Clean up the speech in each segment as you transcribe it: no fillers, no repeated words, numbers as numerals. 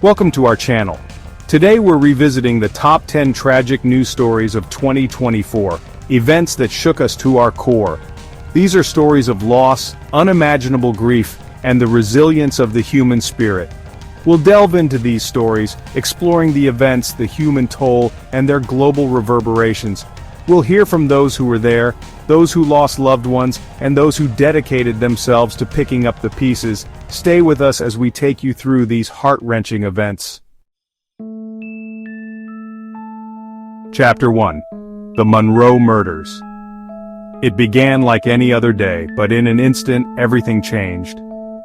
Welcome to our channel. Today we're revisiting the top 10 tragic news stories of 2024, events that shook us to our core. These are stories of loss, unimaginable grief, and the resilience of the human spirit. We'll delve into these stories, exploring the events, the human toll, and their global reverberations. We'll hear from those who were there, those who lost loved ones, and those who dedicated themselves to picking up the pieces. Stay with us as we take you through these heart-wrenching events. Chapter 1. The Monroe Murders. It began like any other day, but in an instant, everything changed.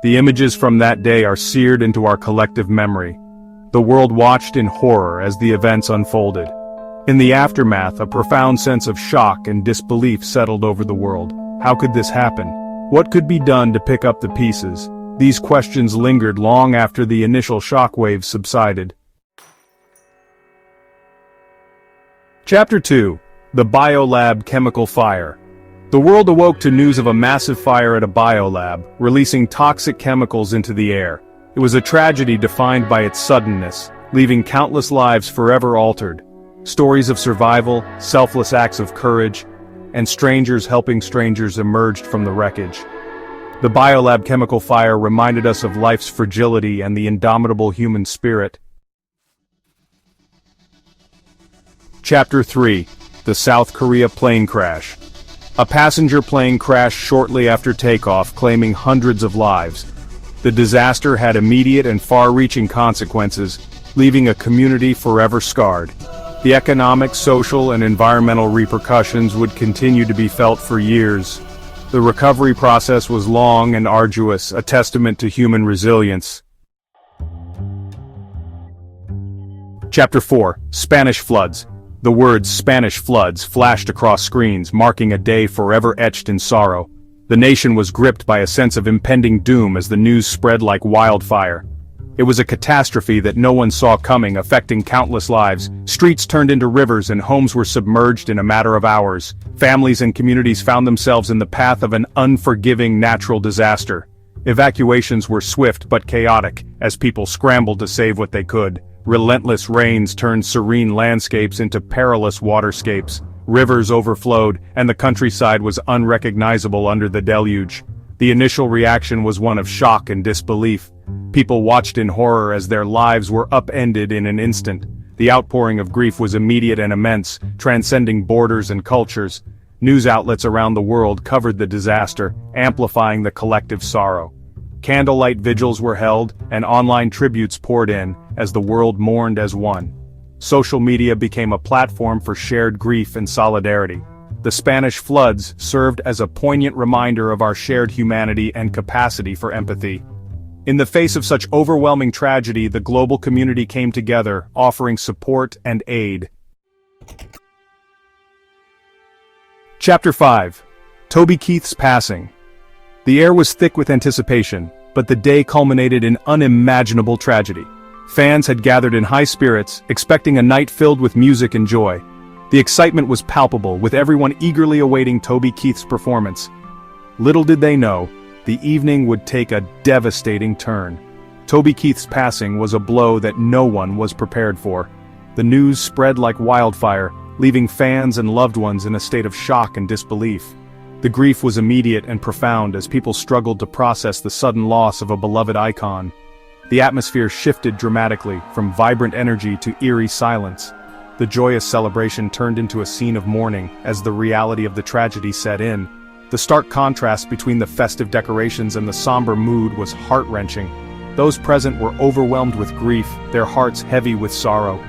The images from that day are seared into our collective memory. The world watched in horror as the events unfolded. In the aftermath, a profound sense of shock and disbelief settled over the world. How could this happen? What could be done to pick up the pieces? These questions lingered long after the initial shockwaves subsided. Chapter 2. The Biolab Chemical Fire. The world awoke to news of a massive fire at a biolab, releasing toxic chemicals into the air. It was a tragedy defined by its suddenness, leaving countless lives forever altered. Stories of survival, selfless acts of courage, and strangers helping strangers emerged from the wreckage. The biolab chemical fire reminded us of life's fragility and the indomitable human spirit. Chapter 3. The South Korea Plane Crash. A passenger plane crashed shortly after takeoff, claiming hundreds of lives. The disaster had immediate and far-reaching consequences, leaving a community forever scarred. The economic, social, and environmental repercussions would continue to be felt for years. The recovery process was long and arduous, a testament to human resilience. Chapter 4. Spanish Floods. The words Spanish floods flashed across screens, marking a day forever etched in sorrow. The nation was gripped by a sense of impending doom as the news spread like wildfire. It was a catastrophe that no one saw coming, affecting countless lives. Streets turned into rivers and homes were submerged in a matter of hours. Families and communities found themselves in the path of an unforgiving natural disaster. Evacuations were swift but chaotic, as people scrambled to save what they could. Relentless rains turned serene landscapes into perilous waterscapes. Rivers overflowed, and the countryside was unrecognizable under the deluge. The initial reaction was one of shock and disbelief. People watched in horror as their lives were upended in an instant. The outpouring of grief was immediate and immense, transcending borders and cultures. News outlets around the world covered the disaster, amplifying the collective sorrow. Candlelight vigils were held, and online tributes poured in, as the world mourned as one. Social media became a platform for shared grief and solidarity. The Spanish floods served as a poignant reminder of our shared humanity and capacity for empathy. In the face of such overwhelming tragedy, the global community came together, offering support and aid. Chapter 5. Toby Keith's Passing. The air was thick with anticipation, but the day culminated in unimaginable tragedy. Fans had gathered in high spirits, expecting a night filled with music and joy. The excitement was palpable, with everyone eagerly awaiting Toby Keith's performance. Little did they know, the evening would take a devastating turn. Toby Keith's passing was a blow that no one was prepared for. The news spread like wildfire, leaving fans and loved ones in a state of shock and disbelief. The grief was immediate and profound as people struggled to process the sudden loss of a beloved icon. The atmosphere shifted dramatically, from vibrant energy to eerie silence. The joyous celebration turned into a scene of mourning as the reality of the tragedy set in. The stark contrast between the festive decorations and the somber mood was heart-wrenching. Those present were overwhelmed with grief, their hearts heavy with sorrow.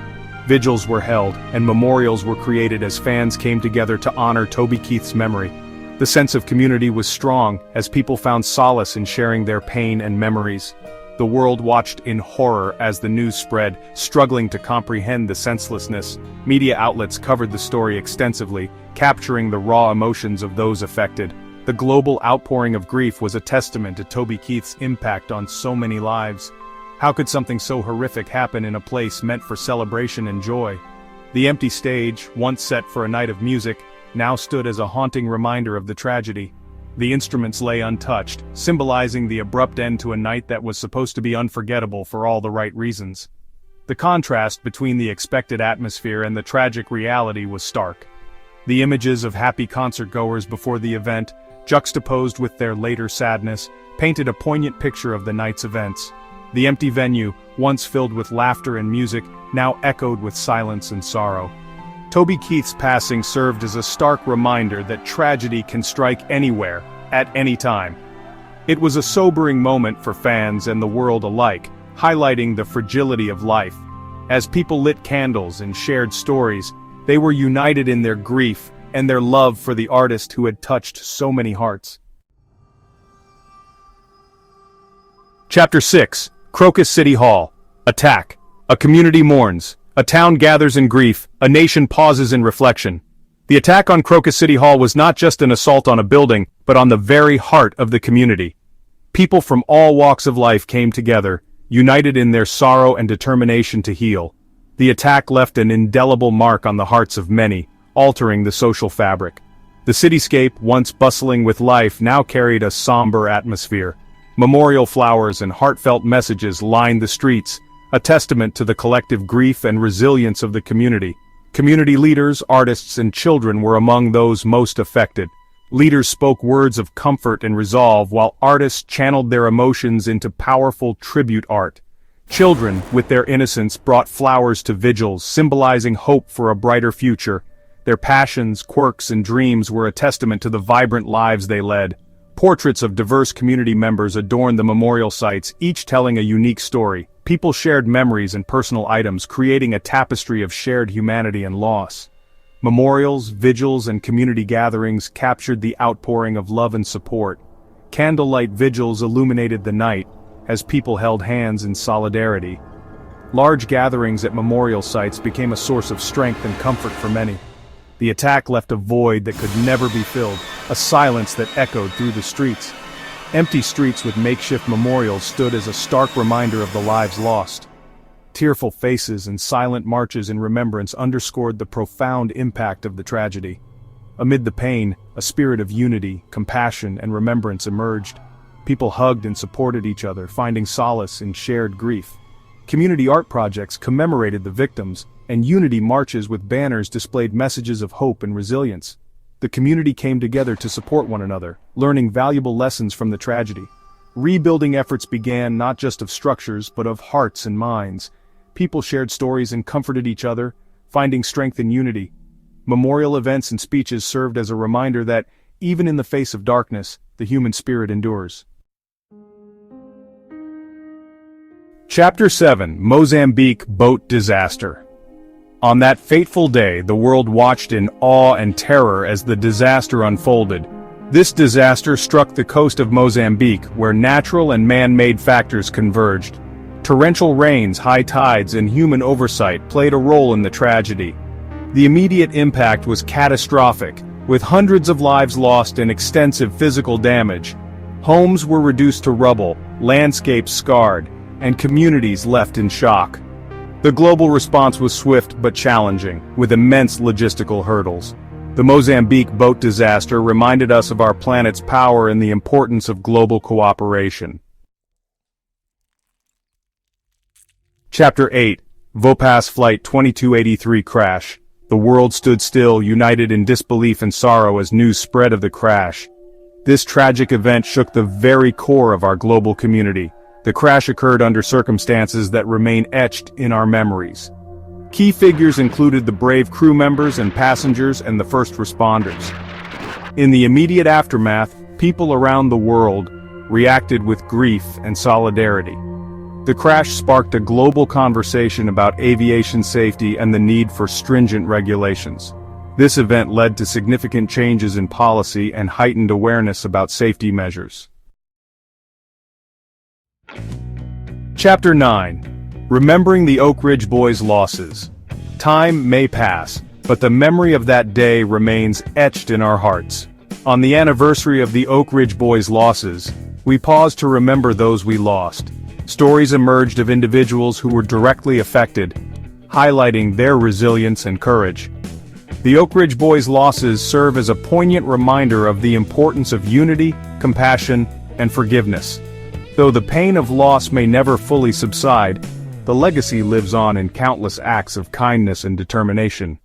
Vigils were held, and memorials were created as fans came together to honor Toby Keith's memory. The sense of community was strong, as people found solace in sharing their pain and memories. The world watched in horror as the news spread, struggling to comprehend the senselessness. Media outlets covered the story extensively, capturing the raw emotions of those affected. The global outpouring of grief was a testament to Toby Keith's impact on so many lives. How could something so horrific happen in a place meant for celebration and joy? The empty stage, once set for a night of music, now stood as a haunting reminder of the tragedy. The instruments lay untouched, symbolizing the abrupt end to a night that was supposed to be unforgettable for all the right reasons. The contrast between the expected atmosphere and the tragic reality was stark. The images of happy concertgoers before the event, juxtaposed with their later sadness, painted a poignant picture of the night's events. The empty venue, once filled with laughter and music, now echoed with silence and sorrow. Toby Keith's passing served as a stark reminder that tragedy can strike anywhere, at any time. It was a sobering moment for fans and the world alike, highlighting the fragility of life. As people lit candles and shared stories, they were united in their grief and their love for the artist who had touched so many hearts. Chapter 6. Crocus City Hall. Attack. A community mourns. A town gathers in grief. A nation pauses in reflection. The attack on Crocus City Hall was not just an assault on a building, but on the very heart of the community. People from all walks of life came together, united in their sorrow and determination to heal. The attack left an indelible mark on the hearts of many, altering the social fabric. The cityscape, once bustling with life, now carried a somber atmosphere. Memorial flowers and heartfelt messages lined the streets, a testament to the collective grief and resilience of the community. Community leaders, artists, and children were among those most affected. Leaders spoke words of comfort and resolve, while artists channeled their emotions into powerful tribute art. Children, with their innocence, brought flowers to vigils, symbolizing hope for a brighter future. Their passions, quirks, and dreams were a testament to the vibrant lives they led. Portraits of diverse community members adorned the memorial sites, each telling a unique story. People shared memories and personal items, creating a tapestry of shared humanity and loss. Memorials, vigils, and community gatherings captured the outpouring of love and support. Candlelight vigils illuminated the night, as people held hands in solidarity. Large gatherings at memorial sites became a source of strength and comfort for many. The attack left a void that could never be filled, a silence that echoed through the streets. Empty streets with makeshift memorials stood as a stark reminder of the lives lost. Tearful faces and silent marches in remembrance underscored the profound impact of the tragedy. Amid the pain, a spirit of unity, compassion, and remembrance emerged. People hugged and supported each other, finding solace in shared grief. Community art projects commemorated the victims, and unity marches with banners displayed messages of hope and resilience. The community came together to support one another, learning valuable lessons from the tragedy. Rebuilding efforts began not just of structures, but of hearts and minds. People shared stories and comforted each other, finding strength in unity. Memorial events and speeches served as a reminder that, even in the face of darkness, the human spirit endures. Chapter 7. Mozambique Boat Disaster. On that fateful day, the world watched in awe and terror as the disaster unfolded. This disaster struck the coast of Mozambique, where natural and man-made factors converged. Torrential rains, high tides, and human oversight played a role in the tragedy. The immediate impact was catastrophic, with hundreds of lives lost and extensive physical damage. Homes were reduced to rubble, landscapes scarred, and communities left in shock. The global response was swift but challenging, with immense logistical hurdles. The Mozambique boat disaster reminded us of our planet's power and the importance of global cooperation. Chapter 8. Vopas Flight 2283 Crash. The world stood still, united in disbelief and sorrow as news spread of the crash. This tragic event shook the very core of our global community. The crash occurred under circumstances that remain etched in our memories. Key figures included the brave crew members and passengers and the first responders. In the immediate aftermath, people around the world reacted with grief and solidarity. The crash sparked a global conversation about aviation safety and the need for stringent regulations. This event led to significant changes in policy and heightened awareness about safety measures. Chapter 9. Remembering the Oak Ridge Boys' losses. Time may pass, but the memory of that day remains etched in our hearts. On the anniversary of the Oak Ridge Boys' losses, we pause to remember those we lost. Stories emerged of individuals who were directly affected, highlighting their resilience and courage. The Oak Ridge Boys' losses serve as a poignant reminder of the importance of unity, compassion, and forgiveness. Though the pain of loss may never fully subside, the legacy lives on in countless acts of kindness and determination.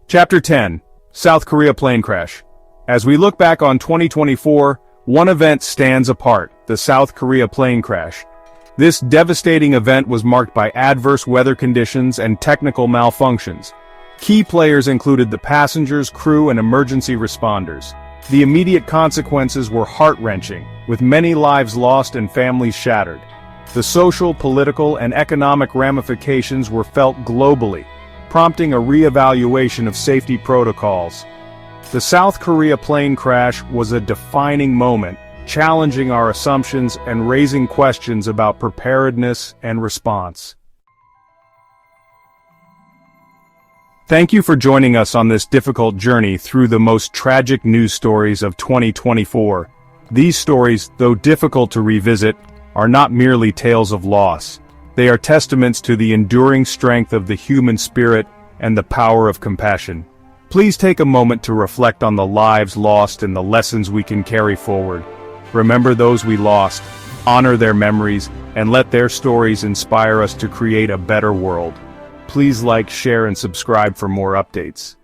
Chapter 10. South Korea Plane Crash. As we look back on 2024, one event stands apart: the South Korea plane crash. This devastating event was marked by adverse weather conditions and technical malfunctions. Key players included the passengers, crew, and emergency responders. The immediate consequences were heart-wrenching, with many lives lost and families shattered. The social, political, and economic ramifications were felt globally, prompting a re-evaluation of safety protocols. The South Korea plane crash was a defining moment, challenging our assumptions and raising questions about preparedness and response. Thank you for joining us on this difficult journey through the most tragic news stories of 2024. These stories, though difficult to revisit, are not merely tales of loss. They are testaments to the enduring strength of the human spirit and the power of compassion. Please take a moment to reflect on the lives lost and the lessons we can carry forward. Remember those we lost, honor their memories, and let their stories inspire us to create a better world. Please like, share, and subscribe for more updates.